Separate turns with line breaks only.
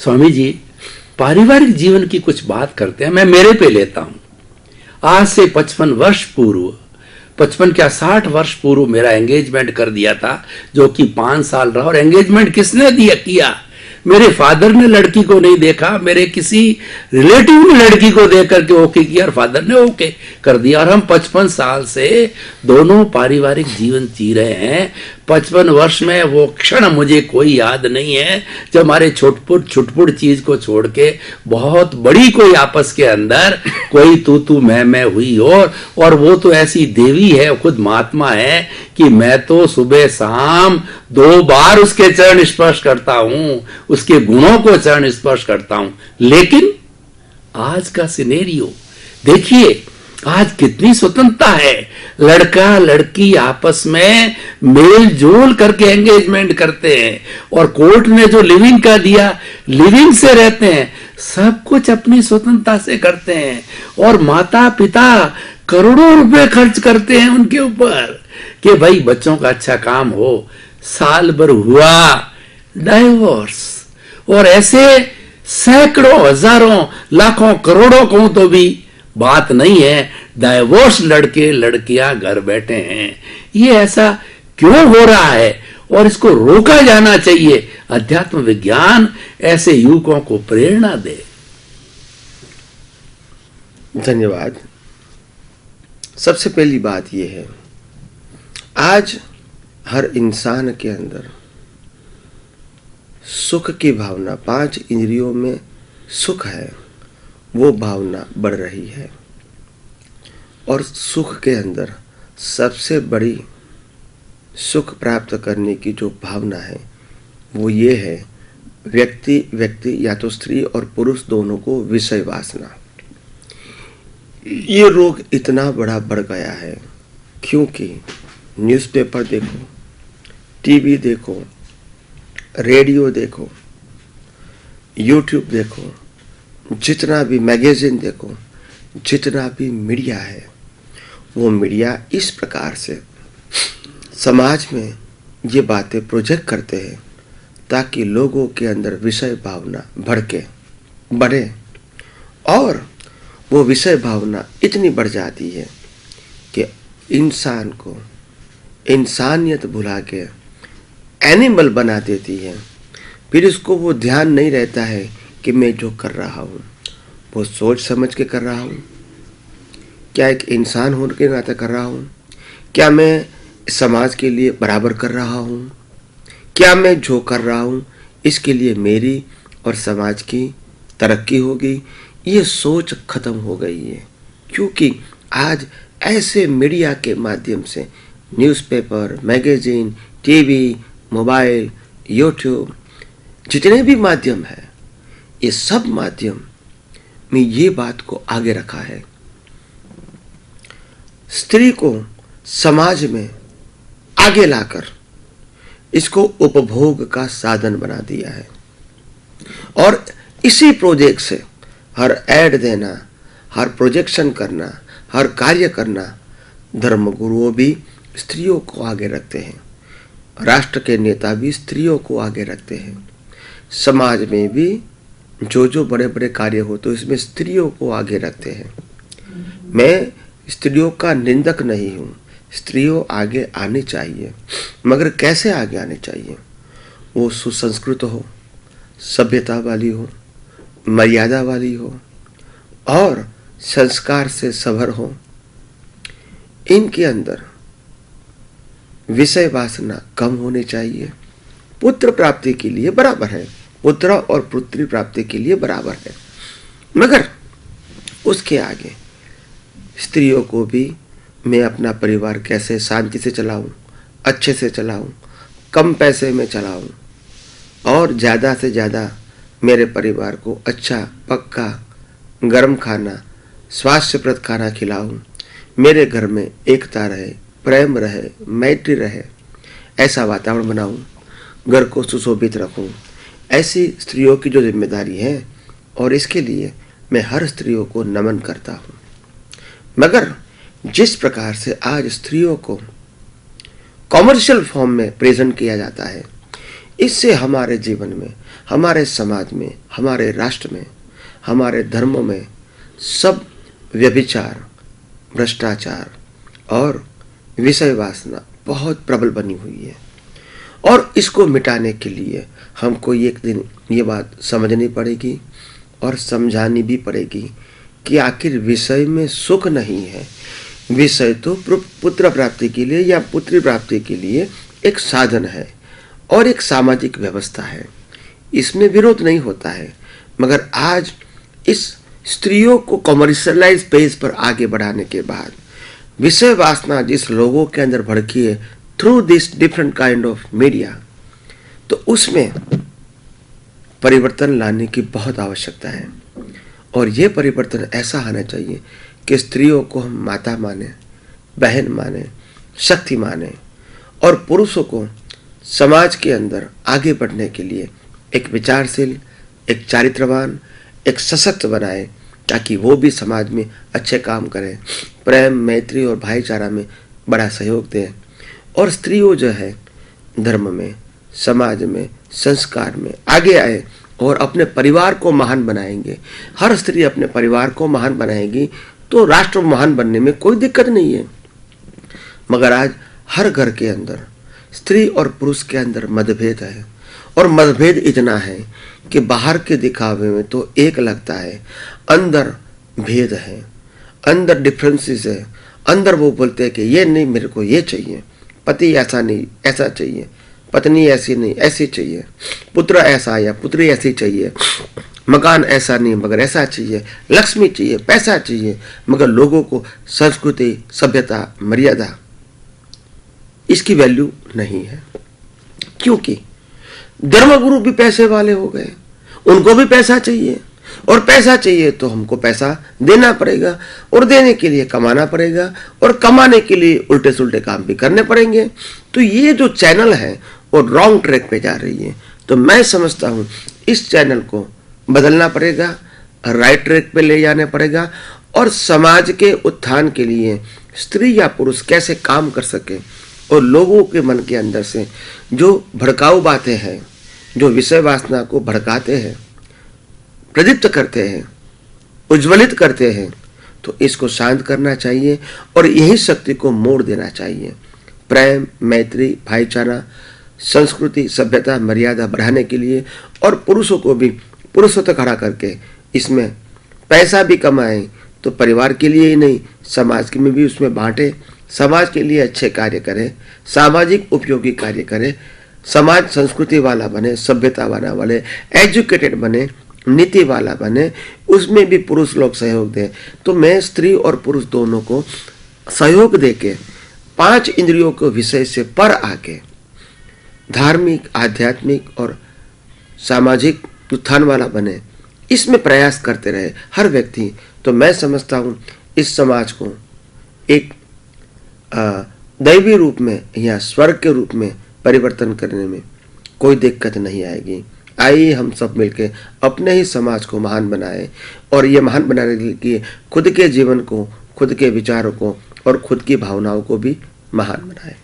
स्वामी जी, पारिवारिक जीवन की कुछ बात करते हैं। मैं मेरे पे लेता हूं। आज से 55 वर्ष पूर्व, 55 क्या 60 वर्ष पूर्व मेरा एंगेजमेंट कर दिया था, जो कि 5 साल रहा। और एंगेजमेंट किसने किया? मेरे फादर ने लड़की को नहीं देखा, मेरे किसी रिलेटिव ने लड़की को देख करके ओके किया और फादर ने ओके कर दिया। और हम 55 साल से दोनों पारिवारिक जीवन जी रहे हैं। 55 वर्ष में वो क्षण मुझे कोई याद नहीं है जब हमारे छुटपुट चीज को छोड़ के बहुत बड़ी कोई आपस के अंदर कोई तू मैं हुई हो। और वो तो ऐसी देवी है, खुद महात्मा है, कि मैं तो सुबह शाम 2 बार उसके चरण स्पर्श करता हूं, उसके गुणों को चरण स्पर्श करता हूं। लेकिन आज का सिनेरियो देखिए, आज कितनी स्वतंत्रता है। लड़का लड़की आपस में मेल जोल करके एंगेजमेंट करते हैं, और कोर्ट ने जो लिविंग का दिया, लिविंग से रहते हैं, सब कुछ अपनी स्वतंत्रता से करते हैं। और माता पिता करोड़ों रुपए खर्च करते हैं उनके ऊपर कि भाई बच्चों का अच्छा काम हो। साल भर हुआ डाइवोर्स, और ऐसे सैकड़ों हजारों लाखों करोड़ों को तो भी बात नहीं है, डाइवोर्स लड़के लड़कियां घर बैठे हैं। ये ऐसा क्यों हो रहा है और इसको रोका जाना चाहिए। अध्यात्म विज्ञान ऐसे युवकों को प्रेरणा दे।
धन्यवाद। सबसे पहली बात यह है, आज हर इंसान के अंदर सुख की भावना, 5 इंद्रियों में सुख है, वो भावना बढ़ रही है। और सुख के अंदर सबसे बड़ी सुख प्राप्त करने की जो भावना है वो ये है, व्यक्ति या तो स्त्री और पुरुष दोनों को विषय वासना। ये रोग इतना बड़ा बढ़ गया है क्योंकि न्यूज़पेपर देखो, टीवी देखो, रेडियो देखो, यूट्यूब देखो, जितना भी मैगजीन देखो, जितना भी मीडिया है, वो मीडिया इस प्रकार से समाज में ये बातें प्रोजेक्ट करते हैं ताकि लोगों के अंदर विषय भावना बढ़े। और वो विषय भावना इतनी बढ़ जाती है कि इंसान को इंसानियत भुला के एनिमल बना देती है। फिर उसको वो ध्यान नहीं रहता है कि मैं जो कर रहा हूँ वो सोच समझ के कर रहा हूँ, क्या एक इंसान होने के नाते कर रहा हूँ, क्या मैं समाज के लिए बराबर कर रहा हूँ, क्या मैं जो कर रहा हूँ इसके लिए मेरी और समाज की तरक्की होगी। ये सोच खत्म हो गई है क्योंकि आज ऐसे मीडिया के माध्यम से, newspaper, magazine, TV, mobile, YouTube, जितने भी माध्यम है, ये सब माध्यम में ये बात को आगे रखा है, स्त्री को समाज में आगे लाकर इसको उपभोग का साधन बना दिया है। और इसी प्रोजेक्ट से हर ऐड देना, हर प्रोजेक्शन करना, हर कार्य करना, धर्मगुरुओं भी स्त्रियों को आगे रखते हैं, राष्ट्र के नेता भी स्त्रियों को आगे रखते हैं, समाज में भी जो बड़े बड़े कार्य हो तो इसमें स्त्रियों को आगे रखते हैं। मैं स्त्रियों का निंदक नहीं हूँ, स्त्रियों आगे आनी चाहिए, मगर कैसे आगे आनी चाहिए? वो सुसंस्कृत हो, सभ्यता वाली हो, मर्यादा वाली हो और संस्कार से सभर हो। इनके अंदर विषय वासना कम होनी चाहिए। पुत्र प्राप्ति के लिए बराबर है, पुत्र और पुत्री प्राप्ति के लिए बराबर है, मगर उसके आगे स्त्रियों को भी मैं अपना परिवार कैसे शांति से चलाऊं, अच्छे से चलाऊं, कम पैसे में चलाऊं और ज़्यादा से ज़्यादा मेरे परिवार को अच्छा पक्का गर्म खाना, स्वास्थ्यप्रद खाना खिलाऊं, मेरे घर में एकता रहे, प्रेम रहे, मैत्री रहे, ऐसा वातावरण बनाऊं, घर को सुशोभित रखूं। ऐसी स्त्रियों की जो जिम्मेदारी है, और इसके लिए मैं हर स्त्रियों को नमन करता हूं। मगर जिस प्रकार से आज स्त्रियों को कॉमर्शियल फॉर्म में प्रेजेंट किया जाता है, इससे हमारे जीवन में, हमारे समाज में, हमारे राष्ट्र में, हमारे धर्मों में सब व्यभिचार, भ्रष्टाचार और विषय वासना बहुत प्रबल बनी हुई है। और इसको मिटाने के लिए हमको एक दिन ये बात समझनी पड़ेगी और समझानी भी पड़ेगी कि आखिर विषय में सुख नहीं है। विषय तो पुत्र प्राप्ति के लिए या पुत्री प्राप्ति के लिए एक साधन है और एक सामाजिक व्यवस्था है, इसमें विरोध नहीं होता है। मगर आज इस स्त्रियों को कमर्शियलाइज पेज पर आगे बढ़ाने के बाद विषय वासना जिस लोगों के अंदर भड़की है through this different kind of media, तो उसमें परिवर्तन लाने की बहुत आवश्यकता है। और ये परिवर्तन ऐसा आना चाहिए कि स्त्रियों को हम माता माने, बहन माने, शक्ति माने और पुरुषों को समाज के अंदर आगे बढ़ने के लिए एक विचारशील, एक चारित्रवान, एक सशक्त बनाए, ताकि वो भी समाज में अच्छे काम करें, प्रेम, मैत्री और भाईचारा में बड़ा सहयोग दें। और स्त्रियों जो है धर्म में, समाज में, संस्कार में आगे आए और अपने परिवार को महान बनाएंगे। हर स्त्री अपने परिवार को महान बनाएगी तो राष्ट्र महान बनने में कोई दिक्कत नहीं है। मगर आज हर घर के अंदर स्त्री और पुरुष के अंदर मतभेद है, और मतभेद इतना है कि बाहर के दिखावे में तो एक लगता है, अंदर भेद है, अंदर डिफरेंसेस है। अंदर वो बोलते हैं कि ये नहीं, मेरे को ये चाहिए, पति ऐसा नहीं ऐसा चाहिए, पत्नी ऐसी नहीं ऐसी चाहिए, पुत्र ऐसा या पुत्री ऐसी चाहिए, मकान ऐसा नहीं मगर ऐसा चाहिए, लक्ष्मी चाहिए, पैसा चाहिए। मगर लोगों को संस्कृति, सभ्यता, मर्यादा, इसकी वैल्यू नहीं है। क्योंकि धर्मगुरु भी पैसे वाले हो गए, उनको भी पैसा चाहिए, और पैसा चाहिए तो हमको पैसा देना पड़ेगा, और देने के लिए कमाना पड़ेगा, और कमाने के लिए उल्टे सुल्टे काम भी करने पड़ेंगे। तो ये जो चैनल है वो रॉन्ग ट्रैक पे जा रही है। तो मैं समझता हूँ इस चैनल को बदलना पड़ेगा, राइट ट्रैक पे ले जाना पड़ेगा, और समाज के उत्थान के लिए स्त्री या पुरुष कैसे काम कर सके, और लोगों के मन के अंदर से जो भड़काऊ बातें हैं, जो विषय वासना को भड़काते हैं, प्रदीप्त करते हैं, उज्ज्वलित करते हैं, तो इसको शांत करना चाहिए और यही शक्ति को मोड़ देना चाहिए। प्रेम, मैत्री, भाईचारा, संस्कृति, सभ्यता, मर्यादा बढ़ाने के लिए, और पुरुषों को भी पुरुषत्व खड़ा करके इसमें पैसा भी कमाएं, तो परिवार के लिए ही नहीं समाज के में भी उसमें बांटे, समाज के लिए अच्छे कार्य करें, सामाजिक उपयोगी कार्य करें, समाज संस्कृति वाला बने, सभ्यता वाला बने, एजुकेटेड बने, नीति वाला बने, उसमें भी पुरुष लोग सहयोग दें। तो मैं स्त्री और पुरुष दोनों को सहयोग देके 5 इंद्रियों के विषय से पर आके धार्मिक, आध्यात्मिक और सामाजिक उत्थान वाला बने, इसमें प्रयास करते रहे हर व्यक्ति। तो मैं समझता हूँ इस समाज को एक दैवी रूप में या स्वर्ग के रूप में परिवर्तन करने में कोई दिक्कत नहीं आएगी। आइए हम सब मिलकर अपने ही समाज को महान बनाएं, और ये महान बनाने के लिए खुद के जीवन को, खुद के विचारों को और खुद की भावनाओं को भी महान बनाएं।